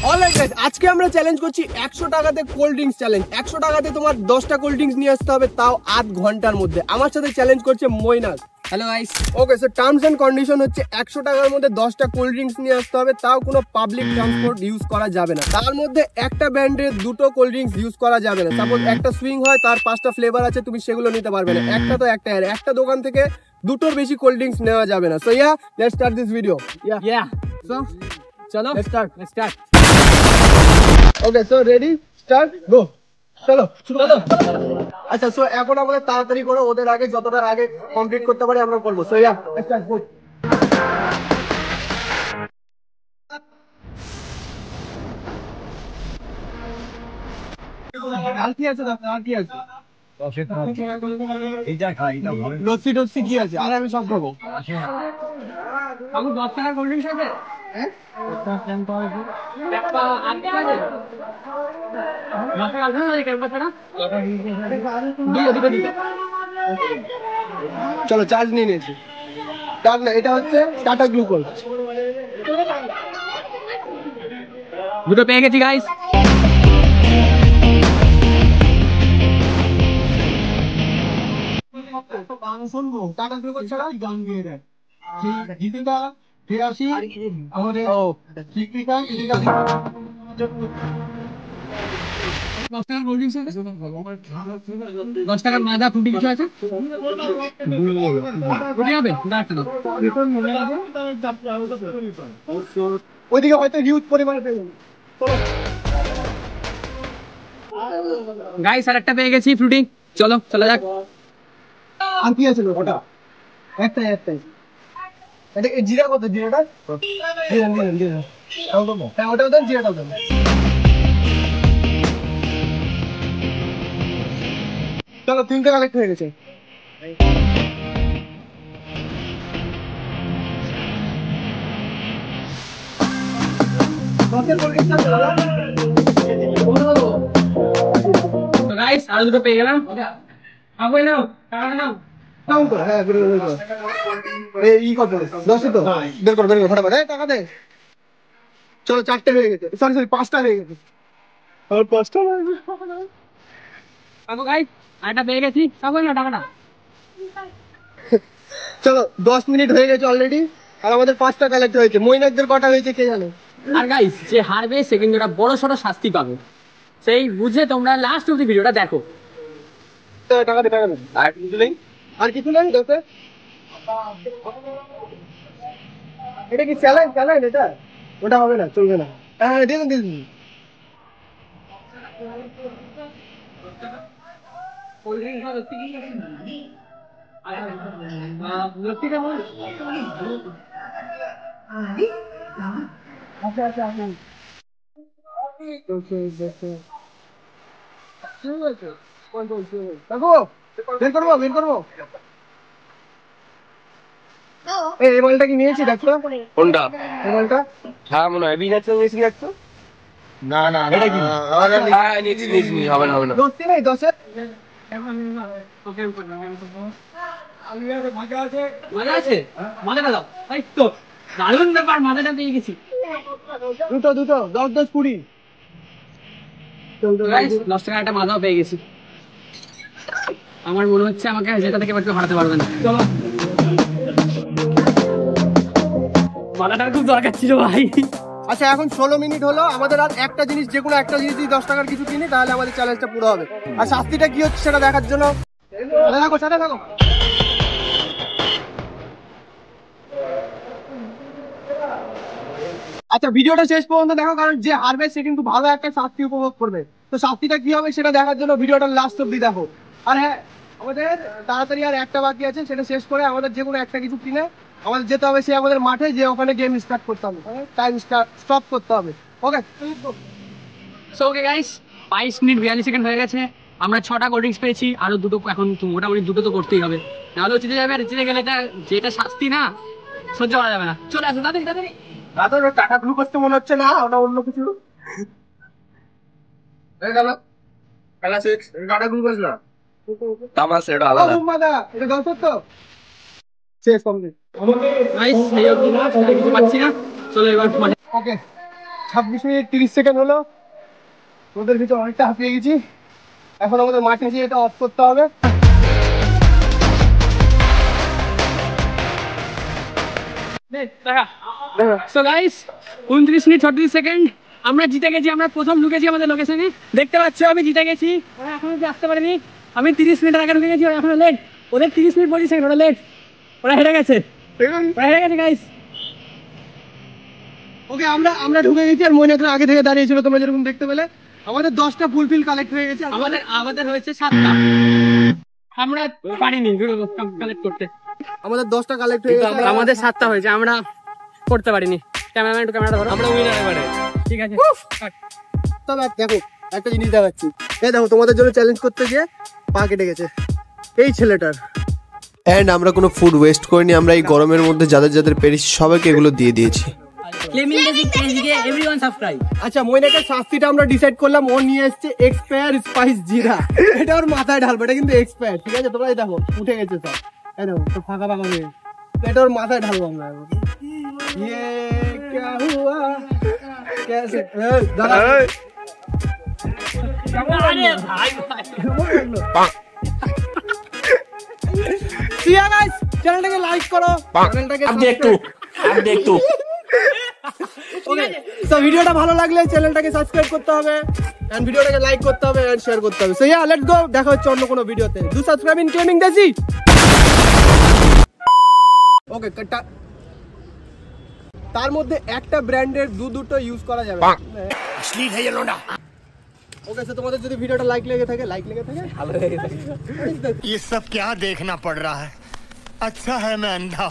Alright guys, আজকে আমরা challenge করছি 100 টাকাতে কোল্ড ড্রিঙ্কস চ্যালেঞ্জ। 100 টাকাতে তোমার 10টা কোল্ড ড্রিঙ্কস নিয়ে আসতে হবে, তাও আধ ঘন্টার মধ্যে। আমার সাথে চ্যালেঞ্জ করছে minus. Hello guys. Okay, so terms and condition হচ্ছে 100 টাকার মধ্যে 10টা কোল্ড ড্রিঙ্কস নিয়ে আসতে হবে, তাও কোনো পাবলিক ট্রান্সপোর্ট ইউজ করা যাবে না। তার মধ্যে একটা ব্র্যান্ডের দুটো কোল্ড ড্রিঙ্কস ইউজ করা যাবে না। সাপোজ একটা সুইং হয়, তার 5টা ফ্লেভার আছে, তুমি সেগুলো নিতে পারবে না। একটা তো একটা, আর একটা দোকান থেকে দুটোর বেশি কোল্ড ড্রিঙ্কস নেওয়া যাবে না। So ya, let's start this video. Ya so চলো let's start. Okay so ready, start, go. চলো চলো। আচ্ছা, সো এখন আমাদের তাড়াতাড়ি করে ওদের আগে যতটা আগে কমপ্লিট করতে পারি আমরা করবো। সো ইয়া, স্টার্ট, গো। আর কি আছে দাদা, আর কি আছে? লস্যি টস্যি কি আছে? আর আমি সব খাবো। আমি 10 টাকা কোল্ড ড্রিঙ্কস আছে। হ্যাঁ, চলো চার্জ নিয়ে নিয়েছি। চার্জ না, এটা হচ্ছে টাটা গ্লুকোজ। দুটো পেয়ে গেছি গাইস। গান শুনবো, টাটা গ্লুকোজ ছাড়া গান গিয়ে দেয়। গীতিকা ফিরাসি আমাদের শিক্ষিকা 10 টাকার কোল্ড ড্রিঙ্কস আছে, 10 টাকার মাদা ফুটি কিছু আছে, ফুটি হবে দাঁড়াতে। ওইদিকে হয়তো হিউজ পরিমাণে পেয়ে যাবে। গাইস আর একটা পেয়ে গেছি ফ্রুটি। চলো চলা যাক। আর কি আছে ওটা? একটাই। এটা জিরা কত? জিরাটা জিরা হ্যাঁ, ওটাও দেন, জিরাটাও দেন। চলো, 3টে কালেক্ট হয়ে গেছে। তো গাইস আর দুটো পেয়ে গেলাম। আগে নাও টাকা নাও। হ্যাঁ, এই কত? 10 তো বের করো ফটাফট। টাকা দে। চলো, 4টে হয়ে গেছে। সরি 5টা হয়ে গেছে। আর 5টা আগো গাইস আরেকটা পেয়ে গেছি। আগে নাও টাকাটা। চলো, 10 মিনিট হয়ে গেছে অলরেডি, আর আমাদের 5টা কালেক্ট হয়েছে। মইনাকদের কটা হয়েছে কে জানে? আর গাইস যে হারবে সে কিন্তু একটা বড় সড়ো শাস্তি পাবে, সেই বুঝে তোমরা লাস্ট অবধি ভিডিওটা দেখো। টাকা দে। আর কিছু নেই, দোস্ত। এটা কি চ্যালেঞ্জ? এটা ওটা হবে না, চলবে না। হ্যাঁ, দিন। আচ্ছা। দেখো, বের করবো। এই মালটা কি নিয়েছি? দেখো কোনটা এই মালটা। হ্যাঁ, মনে হয় বিনাচ নিয়েছি। দেখছো? না, এটা কি? হ্যাঁ, নিয়েছি। হবে না। দোস্তি নেই 10-এর। মজা আছে। মজা দাও। এই তো দারুণ ব্যাপার, মজাটা পেয়ে গেছি। দুটো 10, 20। গাইস 10 টাকা একটা মাদাও পেয়ে গেছি। আমার মনে হচ্ছে আমাকে যেটা থেকে কেউ হারাতে পারবে না। চলো, মাদাটা খুব দরকার ছিল ভাই। আচ্ছা, এখন 16 মিনিট হলো। আমাদের আর একটা জিনিস, যে কোনো একটা জিনিস যদি 10 টাকার কিছু কিনি, তাহলে আমাদের চ্যালেঞ্জটা পুরো হবে। আর শাস্তিটা কি হচ্ছে সেটা দেখার জন্য সাথে থাকো। আচ্ছা, ভিডিওটা শেষ পর্যন্ত দেখো, কারণ যে হারবে সে কিন্তু ভালো একটা শাস্তি উপভোগ করবে। তো শাস্তিটা কি হবে সেটা দেখার জন্য ভিডিওটা লাস্ট অব্দি দেখো। আর হ্যাঁ, আমাদের তাড়াতাড়ি আর একটা বাকি আছে, সেটা শেষ করে আমাদের যে কোনো একটা কিছু কিনে আমাদের যেতে হবে সে আমাদের মাঠে, যে ওখানে গেম স্টার্ট করতে হবে, টাইম স্টপ করতে হবে। Okay, so okay guys, 22 minute 42 second হয়ে গেছে। আমরা 6টা কোল্ড ড্রিঙ্কস পেয়েছি, আরো দুটো এখন মোটামুটি দুটো তো করতেই হবে, নাহলে জিতে যাবে। আর জিতে গেলে যেটা শাস্তি না সহ্য করা যাবে না। চলে আসো তাড়াতাড়ি। দাদা টাকা গ্লুকোজ তো মনে হচ্ছে না, ওটা অন্য কিছু। টাটা গ্লুকোজ না, তামাস। এটা আলাদা। এটা গল্প তো শেষ কমপ্লিট। গাইস এই অবধি না, কিছু পাচ্ছি না। চলো এবার ওকে, 26 মিনিট 30 সেকেন্ড হলো, ওদের ভিতরে অনেকটা হাঁপিয়ে গেছি। এখন আমাদের মাঠে এসে এটা অফ করতে হবে। সো গাইস 29 মিনিট 36 সেকেন্ড আমরা জিতে গেছি। আমরা প্রথম ঢুকেছি আমাদের লোকেশনে, দেখতে পাচ্ছ আমি জিতে গেছি। ওরা এখনো অব্দি আসতে পারেনি। আমি 30 মিনিট আগে ঢুকে গেছি, ওরা এখনো লেট। ওদের 30 মিনিট 25 সেকেন্ড, ওরা লেট, ওরা হেরে গেছে, ওরা হেরে গেছে গাইস। ওকে, আমরা ঢুকে গেছি আর মইনাথ আগে থেকে দাঁড়িয়েছিল, তোমরা যেরকম দেখতে পেলে। আমাদের 10টা ফুলফিল কালেক্ট হয়ে গেছে। আমাদের হয়েছে 7টা, আমরা পারিনি কালেক্ট করতে। আমাদের 10টা কালেক্ট হয়ে গেছে, আমাদের 7টা হয়েছে, আমরা করতে পারিনি। ক্যামেরাম্যান একটু ক্যামেরাটা ধরো, আমরা উইনার এবারে। ঠিক আছে, তবে দেখো একটা জিনিস দেখাচ্ছি। এই দেখো, তোমাদের জন্য চ্যালেঞ্জ করতে গিয়ে পা কেটে গেছে এই ছেলেটার। এন্ড আমরা কোনো ফুড ওয়েস্ট করিনি, আমরা এই গরমের মধ্যে যাদের যাদের পেরেছি সবাইকে এগুলো দিয়ে দিয়েছি। আচ্ছা, মইনাকের শাস্তিটা আমরা ডিসাইড করলাম। ও নিয়ে এসছে এক্সপায়ার স্পাইস জিরা, এটা ওর মাথায় ঢালবে। এটা কিন্তু এক্সপায়ার, ঠিক আছে? তোমরা এই দেখো উঠে গেছে সব, এই দেখো তো ফাঁকা ফাঁকা হয়ে গেছে। এটা ওর মাথায় ঢালবো আমরা। ये क्या हुआ कैसे दादा गाइस, চ্যানেলটাকে লাইক করো, চ্যানেলটাকে अब देख तू ওকে। তো ভিডিওটা ভালো লাগলে চ্যানেলটাকে সাবস্ক্রাইব করতে হবে, এন্ড ভিডিওটাকে লাইক করতে হবে, এন্ড শেয়ার করতে হবে। সো ইয়া, লেটস গো, দেখা হচ্ছে অন্য কোনো ভিডিওতে। ডু সাবস্ক্রাইব ইন গেমিং দেশি। ওকে, তার মধ্যে একটা ব্র্যান্ডের দুটো ইউজ করা যাবে। असली है ये लोंडा। ওকে, সো তোমাদের যদি ভিডিওটা লাইক লেগে থাকে ये सब क्या देखना पड़ रहा है? अच्छा है मैं अंधा हूं।